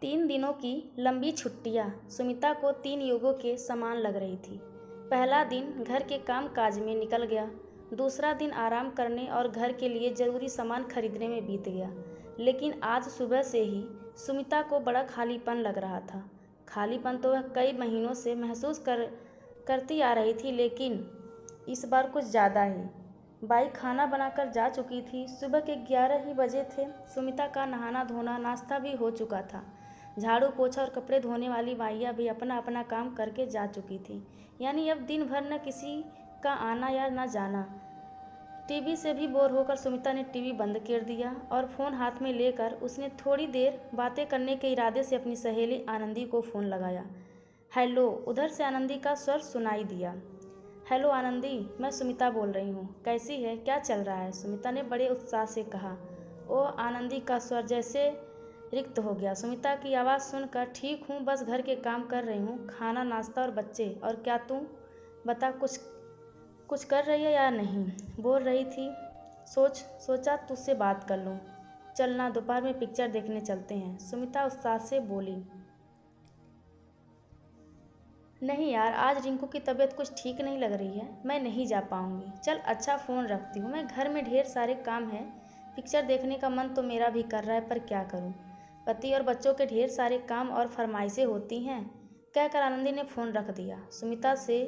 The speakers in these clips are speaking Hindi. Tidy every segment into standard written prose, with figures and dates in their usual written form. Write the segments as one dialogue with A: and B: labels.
A: 3 दिनों की लंबी छुट्टियां सुमिता को 3 युगों के समान लग रही थी। पहला दिन घर के काम काज में निकल गया। दूसरा दिन आराम करने और घर के लिए ज़रूरी सामान खरीदने में बीत गया। लेकिन आज सुबह से ही सुमिता को बड़ा खालीपन लग रहा था। खालीपन तो वह कई महीनों से महसूस करती आ रही थी, लेकिन इस बार कुछ ज़्यादा ही। बाई खाना बनाकर जा चुकी थी। सुबह के 11 ही बजे थे। सुमिता का नहाना धोना नाश्ता भी हो चुका था। झाड़ू पोछा और कपड़े धोने वाली माइयाँ भी अपना अपना काम करके जा चुकी थी। यानी अब दिन भर न किसी का आना या न जाना। टीवी से भी बोर होकर सुमिता ने टीवी बंद कर दिया और फ़ोन हाथ में लेकर उसने थोड़ी देर बातें करने के इरादे से अपनी सहेली आनंदी को फ़ोन लगाया। हेलो, उधर से आनंदी का स्वर सुनाई दिया। हेलो आनंदी, मैं सुमिता बोल रही हूँ। कैसी है, क्या चल रहा है? सुमिता ने बड़े उत्साह से कहा। ओ, आनंदी का स्वर जैसे रिक्त हो गया। सुमिता की आवाज़ सुनकर, ठीक हूँ, बस घर के काम कर रही हूँ, खाना नाश्ता और बच्चे। और क्या तू बता, कुछ कर रही है या नहीं? बोल रही थी, सोचा तुझसे बात कर लूँ। चलना, दोपहर में पिक्चर देखने चलते हैं, सुमिता उत्साह से बोली। नहीं यार, आज रिंकू की तबीयत कुछ ठीक नहीं लग रही है, मैं नहीं जा पाऊँगी। चल अच्छा, फ़ोन रखती हूँ, मैं घर में ढेर सारे काम हैं। पिक्चर देखने का मन तो मेरा भी कर रहा है, पर क्या करूँ, पति और बच्चों के ढेर सारे काम और फरमाइशें होती हैं। कहकर आनंदी ने फ़ोन रख दिया। सुमिता से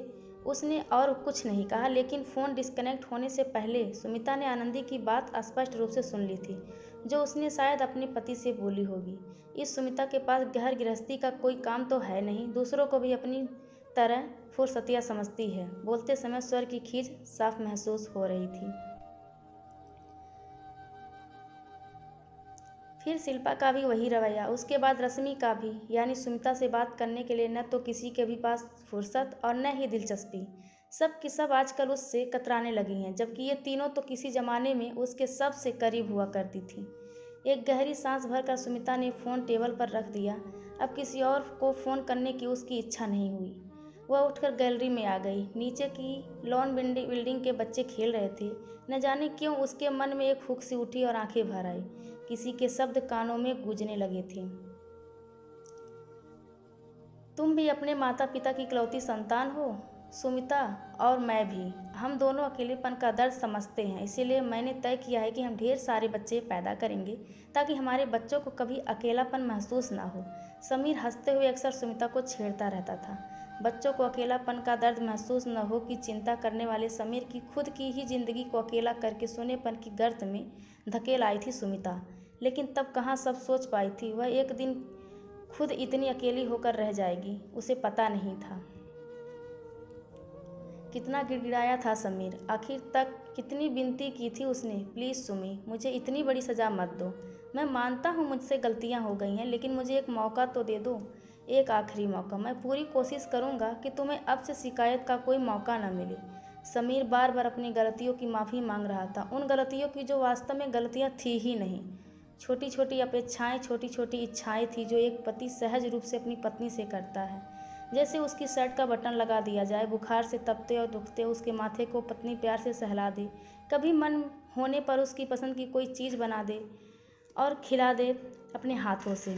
A: उसने और कुछ नहीं कहा, लेकिन फ़ोन डिस्कनेक्ट होने से पहले सुमिता ने आनंदी की बात स्पष्ट रूप से सुन ली थी, जो उसने शायद अपने पति से बोली होगी। इस सुमिता के पास घर गृहस्थी का कोई काम तो है नहीं, दूसरों को भी अपनी तरह फुर्सतिया समझती है। बोलते समय स्वर की खींच साफ महसूस हो रही थी। फिर शिल्पा का भी वही रवैया, उसके बाद रश्मि का भी। यानी सुमिता से बात करने के लिए न तो किसी के भी पास फुर्सत और न ही दिलचस्पी। सब की सब आजकल उससे कतराने लगी हैं, जबकि ये तीनों तो किसी ज़माने में उसके सबसे करीब हुआ करती थी। एक गहरी सांस भरकर सुमिता ने फ़ोन टेबल पर रख दिया। अब किसी और को फ़ोन करने की उसकी इच्छा नहीं हुई। वह उठकर गैलरी में आ गई। नीचे की लॉन बिल्डिंग के बच्चे खेल रहे थे। न जाने क्यों उसके मन में एक हुक सी उठी और आंखें भर आई। किसी के शब्द कानों में गूंजने लगे थे। तुम भी अपने माता पिता की इकलौती संतान हो सुमिता, और मैं भी। हम दोनों अकेलेपन का दर्द समझते हैं, इसीलिए मैंने तय किया है कि हम ढेर सारे बच्चे पैदा करेंगे, ताकि हमारे बच्चों को कभी अकेलापन महसूस ना हो। समीर हंसते हुए अक्सर सुमिता को छेड़ता रहता था। बच्चों को अकेलापन का दर्द महसूस न हो की चिंता करने वाले समीर की खुद की ही जिंदगी को अकेला करके सोनेपन की गर्त में धकेल आई थी सुमिता। लेकिन तब कहाँ सब सोच पाई थी, वह एक दिन खुद इतनी अकेली होकर रह जाएगी, उसे पता नहीं था। कितना गिड़गिड़ाया था समीर, आखिर तक कितनी विनती की थी उसने, प्लीज़ सुमी, मुझे इतनी बड़ी सज़ा मत दो। मैं मानता हूँ मुझसे गलतियाँ हो गई हैं, लेकिन मुझे एक मौका तो दे दो, एक आखिरी मौका। मैं पूरी कोशिश करूँगा कि तुम्हें अब से शिकायत का कोई मौका न मिले। समीर बार बार अपनी गलतियों की माफ़ी मांग रहा था, उन गलतियों की जो वास्तव में गलतियाँ थी ही नहीं। छोटी छोटी अपेक्षाएं, छोटी छोटी इच्छाएं थी जो एक पति सहज रूप से अपनी पत्नी से करता है। जैसे उसकी शर्ट का बटन लगा दिया जाए, बुखार से तपते और दुखते उसके माथे को पत्नी प्यार से सहला दे, कभी मन होने पर उसकी पसंद की कोई चीज़ बना दे और खिला दे अपने हाथों से।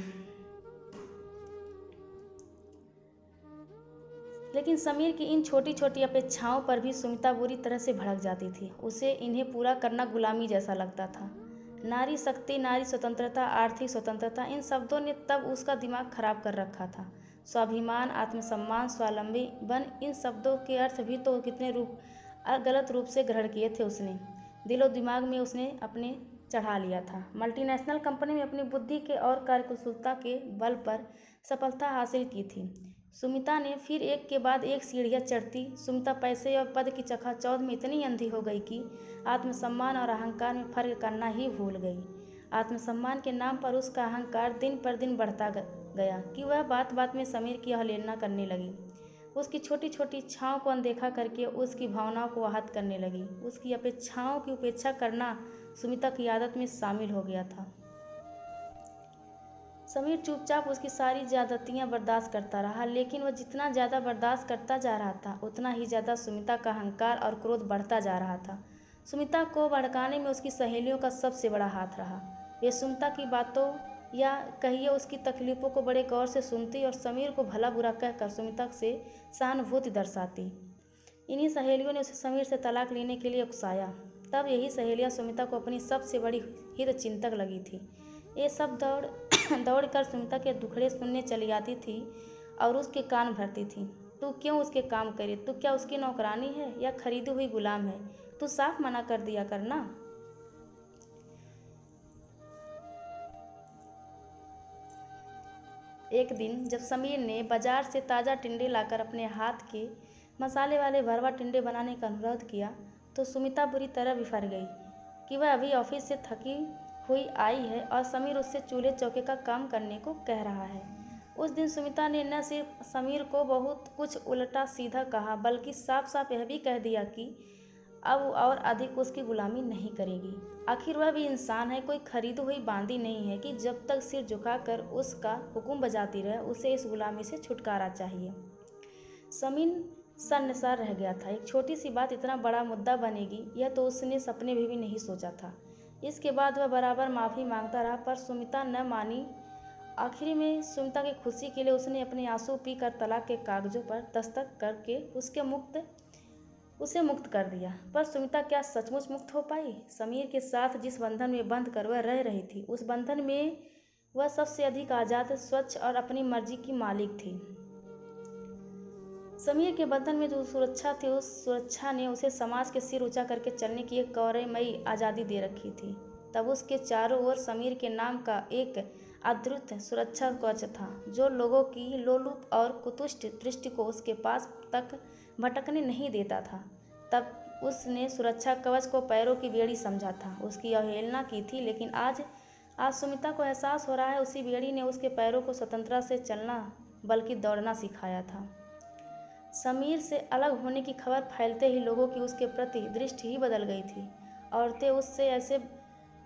A: लेकिन समीर की इन छोटी छोटी अपेक्षाओं पर भी सुमिता बुरी तरह से भड़क जाती थी। उसे इन्हें पूरा करना गुलामी जैसा लगता था। नारी शक्ति, नारी स्वतंत्रता, आर्थिक स्वतंत्रता, इन शब्दों ने तब उसका दिमाग खराब कर रखा था। स्वाभिमान, आत्मसम्मान, स्वावलंबी बन, इन शब्दों के अर्थ भी तो कितने गलत रूप से ग्रहण किए थे उसने। दिलो दिमाग में उसने अपने चढ़ा लिया था। मल्टीनेशनल कंपनी में अपनी बुद्धि के और कार्यकुशलता के बल पर सफलता हासिल की थी सुमिता ने। फिर एक के बाद एक सीढ़ियाँ चढ़ती सुमिता पैसे और पद की चकाचौंध में इतनी अंधी हो गई कि आत्मसम्मान और अहंकार में फर्क करना ही भूल गई। आत्मसम्मान के नाम पर उसका अहंकार दिन पर दिन बढ़ता गया कि वह बात बात में समीर की अवहेलना करने लगी। उसकी छोटी छोटी इच्छाओं को अनदेखा करके उसकी भावनाओं को आहत करने लगी। उसकी अपेक्षाओं की उपेक्षा करना सुमिता की आदत में शामिल हो गया था। समीर चुपचाप उसकी सारी ज्यादतियाँ बर्दाश्त करता रहा, लेकिन वह जितना ज़्यादा बर्दाश्त करता जा रहा था, उतना ही ज़्यादा सुमिता का अहंकार और क्रोध बढ़ता जा रहा था। सुमिता को भड़काने में उसकी सहेलियों का सबसे बड़ा हाथ रहा। वे सुमिता की बातों या कहिए उसकी तकलीफ़ों को बड़े गौर से सुनती और समीर को भला बुरा कहकर सुमिता से सहानुभूति दर्शाती। इन्हीं सहेलियों ने उसे समीर से तलाक लेने के लिए उकसाया। तब यही सहेलियाँ सुमिता को अपनी सबसे बड़ी हित चिंतक लगी थी। ये सब दौड़ दौड़ कर सुमिता के दुखड़े सुनने चली आती थी और उसके कान भरती थी। तू क्यों उसके काम करे? तू क्या उसकी नौकरानी है या खरीदी हुई गुलाम है? तू साफ मना कर दिया करना। एक दिन जब समीर ने बाजार से ताज़ा टिंडे लाकर अपने हाथ के मसाले वाले भरवा टिंडे बनाने का अनुरोध किया तो सुमिता बुरी तरह बिफर गई कि वह अभी ऑफिस से थकी हुई आई है और समीर उससे चूल्हे चौके का काम करने को कह रहा है। उस दिन सुमिता ने न सिर्फ समीर को बहुत कुछ उल्टा सीधा कहा बल्कि साफ साफ यह भी कह दिया कि अब और अधिक उसकी गुलामी नहीं करेगी। आखिर वह भी इंसान है, कोई खरीदी हुई बांदी नहीं है कि जब तक सिर झुकाकर उसका हुक्म बजाती रहे। उसे इस गुलामी से छुटकारा चाहिए। समीर सन्नसा रह गया था। एक छोटी सी बात इतना बड़ा मुद्दा बनेगी यह तो उसने सपने में भी नहीं सोचा था। इसके बाद वह बराबर माफ़ी मांगता रहा पर सुमिता न मानी। आखिर में सुमिता की खुशी के लिए उसने अपने आंसू पीकर तलाक के कागजों पर दस्तखत करके उसे मुक्त कर दिया। पर सुमिता क्या सचमुच मुक्त हो पाई? समीर के साथ जिस बंधन में बंध कर वह रह रही थी उस बंधन में वह सबसे अधिक आज़ाद, स्वच्छ और अपनी मर्जी की मालिक थी। समीर के बंधन में जो सुरक्षा थी उस सुरक्षा ने उसे समाज के सिर ऊंचा करके चलने की एक गौरवमयी आज़ादी दे रखी थी। तब उसके चारों ओर समीर के नाम का एक अद्भुत सुरक्षा कवच था जो लोगों की लोलुप और कुतुष्ट दृष्टि को उसके पास तक भटकने नहीं देता था। तब उसने सुरक्षा कवच को पैरों की बेड़ी समझा था, उसकी अवहेलना की थी, लेकिन आज सुमिता को एहसास हो रहा है उसी बेड़ी ने उसके पैरों को स्वतंत्रता से चलना बल्कि दौड़ना सिखाया था। समीर से अलग होने की खबर फैलते ही लोगों की उसके प्रति दृष्टि ही बदल गई थी। औरतें उससे ऐसे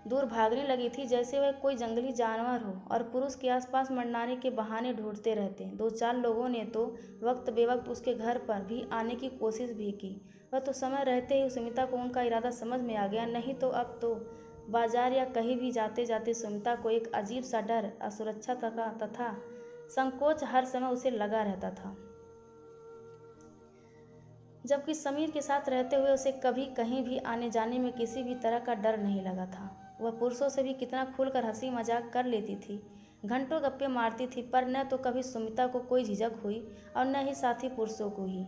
A: दूर भागने लगी थी जैसे वह कोई जंगली जानवर हो और पुरुष के आसपास मंडराने के बहाने ढूंढते रहते। दो चार लोगों ने तो वक्त बेवक्त उसके घर पर भी आने की कोशिश भी की। वह तो समय रहते ही सुमिता को उनका इरादा समझ में आ गया, नहीं तो अब तो बाजार या कहीं भी जाते जाते सुमिता को एक अजीब सा डर, असुरक्षा तथा संकोच हर समय उसे लगा रहता था। जबकि समीर के साथ रहते हुए उसे कभी कहीं भी आने जाने में किसी भी तरह का डर नहीं लगा था। वह पुरुषों से भी कितना खुलकर हंसी मजाक कर लेती थी, घंटों गप्पे मारती थी, पर न तो कभी सुमिता को कोई झिझक हुई और न ही साथी पुरुषों को ही।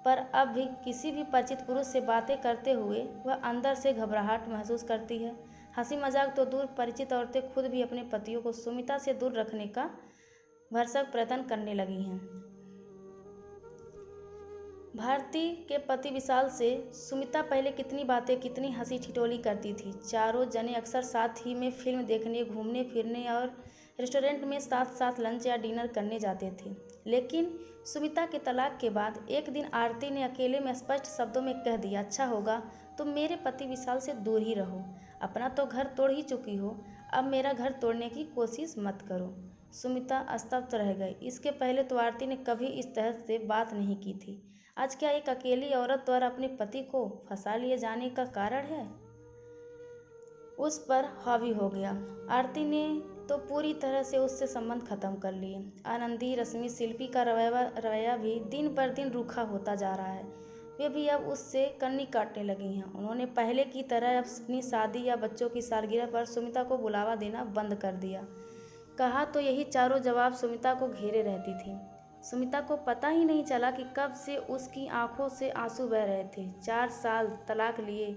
A: पर अब भी किसी भी परिचित पुरुष से बातें करते हुए वह अंदर से घबराहट महसूस करती है। हंसी मजाक तो दूर, परिचित औरतें खुद भी अपने पतियों को सुमिता से दूर रखने का भरसक प्रयत्न करने लगी हैं। भारती के पति विशाल से सुमिता पहले कितनी बातें, कितनी हंसी ठिठोली करती थी। चारों जने अक्सर साथ ही में फिल्म देखने, घूमने फिरने और रेस्टोरेंट में साथ साथ लंच या डिनर करने जाते थे। लेकिन सुमिता के तलाक के बाद एक दिन आरती ने अकेले में स्पष्ट शब्दों में कह दिया, अच्छा होगा तुम मेरे पति विशाल से दूर ही रहो। अपना तो घर तोड़ ही चुकी हो, अब मेरा घर तोड़ने की कोशिश मत करो। सुमिता स्तब्ध रह गई। इसके पहले तो आरती ने कभी इस तरह से बात नहीं की थी। आज क्या एक अकेली औरत द्वारा अपने पति को फंसा लिए जाने का कारण है उस पर हावी हो गया। आरती ने तो पूरी तरह से उससे संबंध खत्म कर लिए। आनंदी, रश्मि, शिल्पी का रवैया भी दिन पर दिन रूखा होता जा रहा है। वे भी अब उससे कन्नी काटने लगी हैं। उन्होंने पहले की तरह अपनी शादी या बच्चों की सालगिरह पर सुमिता को बुलावा देना बंद कर दिया। कहा तो यही चारों जवाब सुमिता को घेरे रहती थी। सुमिता को पता ही नहीं चला कि कब से उसकी आंखों से आंसू बह रहे थे। 4 साल तलाक लिए।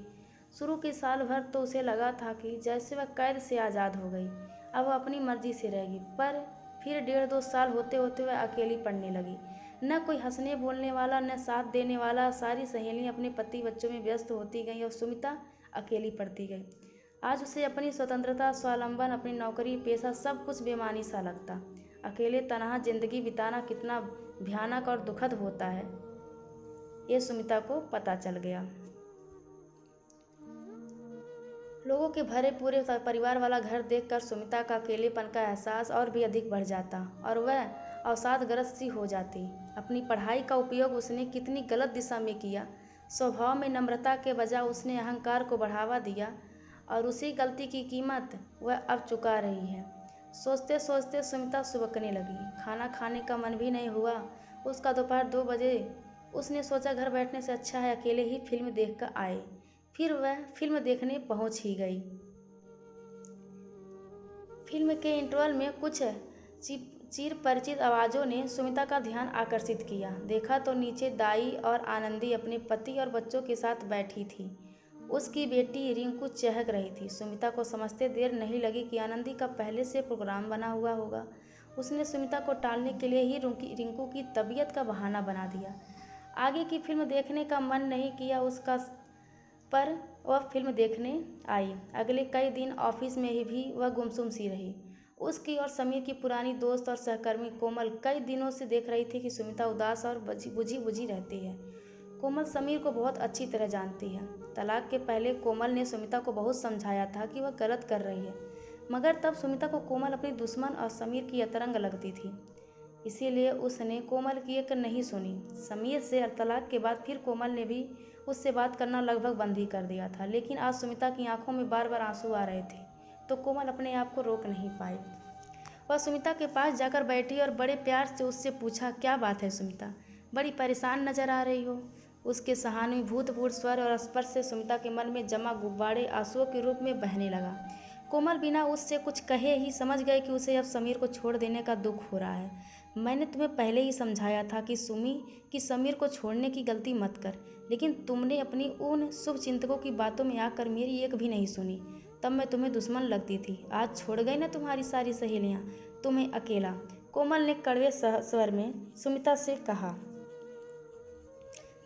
A: शुरू के साल भर तो उसे लगा था कि जैसे वह कैद से आज़ाद हो गई, अब वह अपनी मर्जी से रहेगी। पर फिर 1.5-2 साल होते होते वह अकेली पड़ने लगी। न कोई हंसने बोलने वाला, न साथ देने वाला। सारी सहेलियां अपने पति बच्चों में व्यस्त होती गईं और सुमिता अकेली पड़ती गई। आज उसे अपनी स्वतंत्रता, स्वावलंबन, अपनी नौकरी, पेशा सब कुछ बेमानी सा लगता। अकेले तनहा जिंदगी बिताना कितना भयानक और दुखद होता है ये सुमिता को पता चल गया। लोगों के भरे पूरे परिवार वाला घर देखकर सुमिता का अकेलेपन का एहसास और भी अधिक बढ़ जाता और वह अवसादग्रस्त सी हो जाती। अपनी पढ़ाई का उपयोग उसने कितनी गलत दिशा में किया। स्वभाव में नम्रता के बजाय उसने अहंकार को बढ़ावा दिया और उसी गलती की कीमत वह अब चुका रही है। सोचते सोचते सुमिता सुबकने लगी। खाना खाने का मन भी नहीं हुआ। उसका दोपहर 2 बजे। उसने सोचा घर बैठने से अच्छा है अकेले ही फिल्म देख कर आए। फिर वह फिल्म देखने पहुंच ही गई। फिल्म के इंटरवल में कुछ चीर परिचित आवाज़ों ने सुमिता का ध्यान आकर्षित किया। देखा तो नीचे दाई और आनंदी अपने पति और बच्चों के साथ बैठी थी। उसकी बेटी रिंकू चहक रही थी। सुमिता को समझते देर नहीं लगी कि आनंदी का पहले से प्रोग्राम बना हुआ होगा। उसने सुमिता को टालने के लिए ही रिंकू की तबीयत का बहाना बना दिया। आगे की फिल्म देखने का मन नहीं किया उसका, पर वह फिल्म देखने आई। अगले कई दिन ऑफिस में ही भी वह गुमसुम सी रही। उसकी और समीर की पुरानी दोस्त और सहकर्मी कोमल कई दिनों से देख रही थी कि सुमिता उदास और बुझी बुझी रहती है। कोमल समीर को बहुत अच्छी तरह जानती है। तलाक के पहले कोमल ने सुमिता को बहुत समझाया था कि वह गलत कर रही है, मगर तब सुमिता को कोमल अपनी दुश्मन और समीर की अतरंग लगती थी। इसीलिए उसने कोमल की एक नहीं सुनी। समीर से तलाक के बाद फिर कोमल ने भी उससे बात करना लगभग बंद ही कर दिया था। लेकिन आज सुमिता की आंखों में बार बार आंसू आ रहे थे, तो कोमल अपने आप को रोक नहीं पाई। वह सुमिता के पास जाकर बैठी और बड़े प्यार से उससे पूछा, क्या बात है सुमिता, बड़ी परेशान नजर आ रही हो। उसके सहानुभूतिपूर्ण स्वर और स्पर्श से सुमिता के मन में जमा गुब्बारे आंसुओं के रूप में बहने लगा। कोमल बिना उससे कुछ कहे ही समझ गए कि उसे अब समीर को छोड़ देने का दुख हो रहा है। मैंने तुम्हें पहले ही समझाया था कि समीर को छोड़ने की गलती मत कर, लेकिन तुमने अपनी उन शुभ चिंतकों की बातों में आकर मेरी एक भी नहीं सुनी। तब मैं तुम्हें दुश्मन लगती थी। आज छोड़ गई ना तुम्हारी सारी सहेलियाँ, तुम्हें अकेला। कोमल ने कड़वे स्वर में सुमिता से कहा।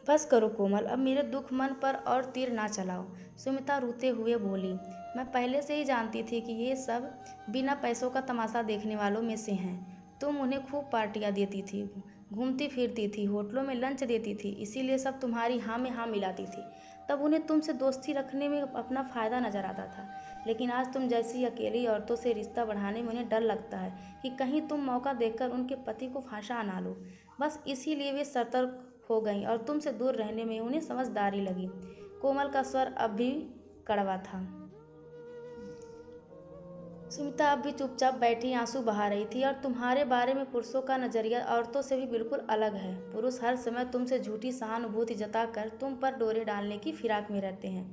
A: बस करो कोमल, अब मेरे दुख मन पर और तीर ना चलाओ। सुमिता रोते हुए बोली, मैं पहले से ही जानती थी कि ये सब बिना पैसों का तमाशा देखने वालों में से हैं। तुम उन्हें खूब पार्टियां देती थी, घूमती फिरती थी, होटलों में लंच देती थी, इसीलिए सब तुम्हारी हाँ में हाँ मिलाती थी। तब उन्हें तुमसे दोस्ती रखने में अपना फ़ायदा नज़र आता था। लेकिन आज तुम जैसी अकेली औरतों से रिश्ता बढ़ाने में उन्हें डर लगता है कि कहीं तुम मौका देखकर उनके पति को फांसा ना लो। बस इसीलिए वे सतर्क हो गईं और तुमसे दूर रहने में उन्हें समझदारी लगी। कोमल का स्वर अब भी कड़वा था। सुमिता अब भी चुपचाप बैठी आंसू बहा रही थी। और तुम्हारे बारे में पुरुषों का नज़रिया औरतों से भी बिल्कुल अलग है। पुरुष हर समय तुमसे झूठी सहानुभूति जताकर तुम पर डोरे डालने की फिराक में रहते हैं।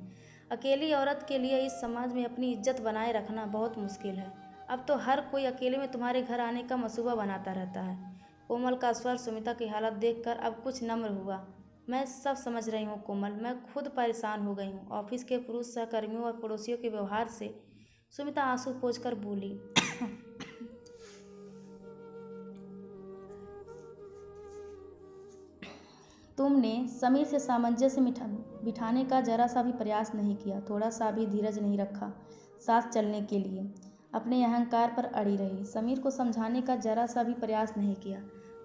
A: अकेली औरत के लिए इस समाज में अपनी इज्जत बनाए रखना बहुत मुश्किल है। अब तो हर कोई अकेले में तुम्हारे घर आने का मंसूबा बनाता रहता है। कोमल का स्वर सुमिता की हालत देखकर अब कुछ नम्र हुआ। मैं सब समझ रही हूँ कोमल, मैं खुद परेशान हो गई हूँ ऑफिस के पुरुष सहकर्मियों और पड़ोसियों के व्यवहार से। सुमिता आंसू पोंछकर बोली। तुमने समीर से सामंजस्य बिठाने का जरा सा भी प्रयास नहीं किया, थोड़ा सा भी धीरज नहीं रखा साथ चलने के लिए। अपने अहंकार पर अड़ी रही। समीर को समझाने का जरा सा भी प्रयास नहीं किया।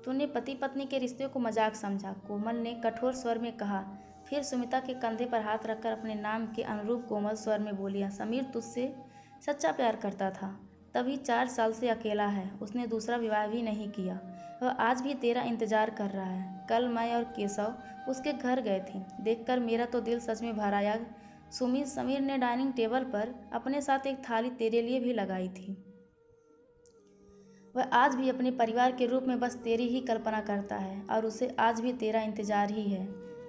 A: तूने पति पत्नी के रिश्ते को मजाक समझा, कोमल ने कठोर स्वर में कहा। फिर सुमिता के कंधे पर हाथ रखकर अपने नाम के अनुरूप कोमल स्वर में बोलिया, समीर तुझसे सच्चा प्यार करता था, तभी 4 साल से अकेला है। उसने दूसरा विवाह भी नहीं किया। वह आज भी तेरा इंतजार कर रहा है। कल मैं और केशव उसके घर गए थे। देखकर मेरा तो दिल सच में भर आया। समीर ने डाइनिंग टेबल पर अपने साथ एक थाली तेरे लिए भी लगाई थी। वह आज भी अपने परिवार के रूप में बस तेरी ही कल्पना करता है और उसे आज भी तेरा इंतजार ही है,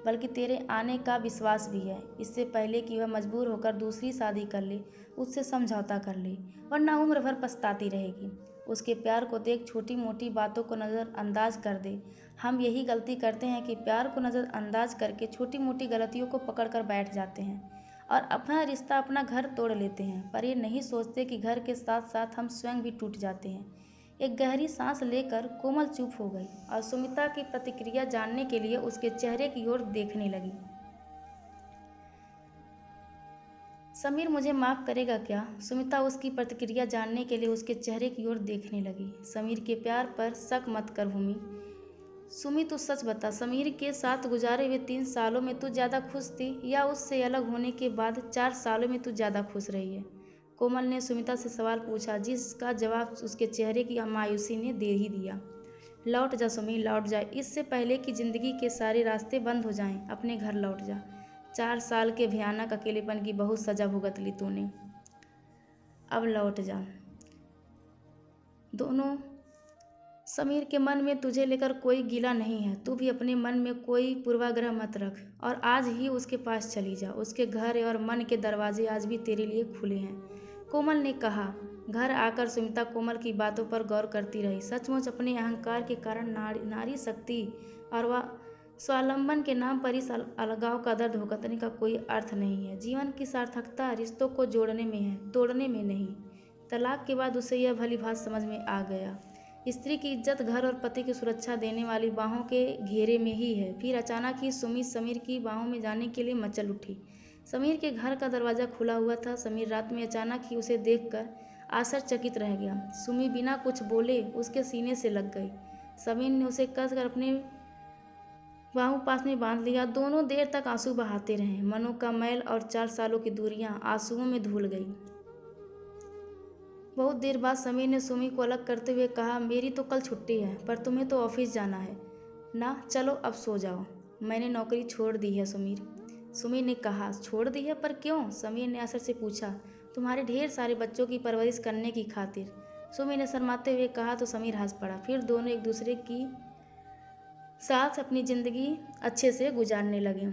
A: बल्कि तेरे आने का विश्वास भी है। इससे पहले कि वह मजबूर होकर दूसरी शादी कर ले, उससे समझौता कर ले, वरना उम्र भर पछताती रहेगी। उसके प्यार को देख छोटी मोटी बातों को नज़रअंदाज कर दे। हम यही गलती करते हैं कि प्यार को नज़रअंदाज करके छोटी मोटी गलतियों को पकड़ कर बैठ जाते हैं और अपना रिश्ता अपना घर तोड़ लेते हैं। पर ये नहीं सोचते कि घर के साथ साथ हम स्वयं भी टूट जाते हैं। एक गहरी सांस लेकर कोमल चुप हो गई और सुमिता की प्रतिक्रिया जानने के लिए उसके चेहरे की ओर देखने लगी। समीर मुझे माफ़ करेगा क्या? सुमिता उसकी प्रतिक्रिया जानने के लिए उसके चेहरे की ओर देखने लगी। समीर के प्यार पर शक मत कर सुमी, तू सच बता, समीर के साथ गुजारे हुए 3 सालों में तू ज़्यादा खुश थी या उससे अलग होने के बाद 4 सालों में तू ज़्यादा खुश रही है? कोमल ने सुमिता से सवाल पूछा, जिसका जवाब उसके चेहरे की मायूसी ने दे ही दिया। लौट जा सुमी, लौट जा, इससे पहले कि ज़िंदगी के सारे रास्ते बंद हो जाएं, अपने घर लौट जा। 4 साल के भयानक अकेलेपन की बहुत सज़ा भुगत ली तूने, अब लौट जा। दोनों समीर के मन में तुझे लेकर कोई गिला नहीं है। तू भी अपने मन में कोई पूर्वाग्रह मत रख और आज ही उसके पास चली जा। उसके घर और मन के दरवाजे आज भी तेरे लिए खुले हैं, कोमल ने कहा। घर आकर सुमिता कोमल की बातों पर गौर करती रही। सचमुच अपने अहंकार के कारण नारी शक्ति और वह स्वावलंबन के नाम पर इस अलगाव का दर्द भुगतने का कोई अर्थ नहीं है। जीवन की सार्थकता रिश्तों को जोड़ने में है, तोड़ने में नहीं। तलाक के बाद उसे यह भली भांति समझ में आ गया। स्त्री की इज्जत घर और पति की सुरक्षा देने वाली बाहों के घेरे में ही है। फिर अचानक ही सुमी समीर की बाहों में जाने के लिए मचल उठी। समीर के घर का दरवाज़ा खुला हुआ था। समीर रात में अचानक ही उसे देखकर आश्चर्यचकित रह गया। सुमी बिना कुछ बोले उसके सीने से लग गई। समीर ने उसे कसकर अपने बाहों पास में बांध लिया। दोनों देर तक आंसू बहाते रहे। मनों का मैल और 4 सालों की दूरियां आंसुओं में धुल गई। बहुत देर बाद समीर ने सुमी को अलग करते हुए कहा, मेरी तो कल छुट्टी है, पर तुम्हें तो ऑफिस जाना है ना। चलो अब सो जाओ। मैंने नौकरी छोड़ दी है समीर। सुमी ने कहा, छोड़ दी है, पर क्यों? समीर ने असर से पूछा। तुम्हारे ढेर सारे बच्चों की परवरिश करने की खातिर, सुमी ने शर्माते हुए कहा। तो समीर हंस पड़ा। फिर दोनों एक दूसरे की साथ अपनी ज़िंदगी अच्छे से गुजारने लगे।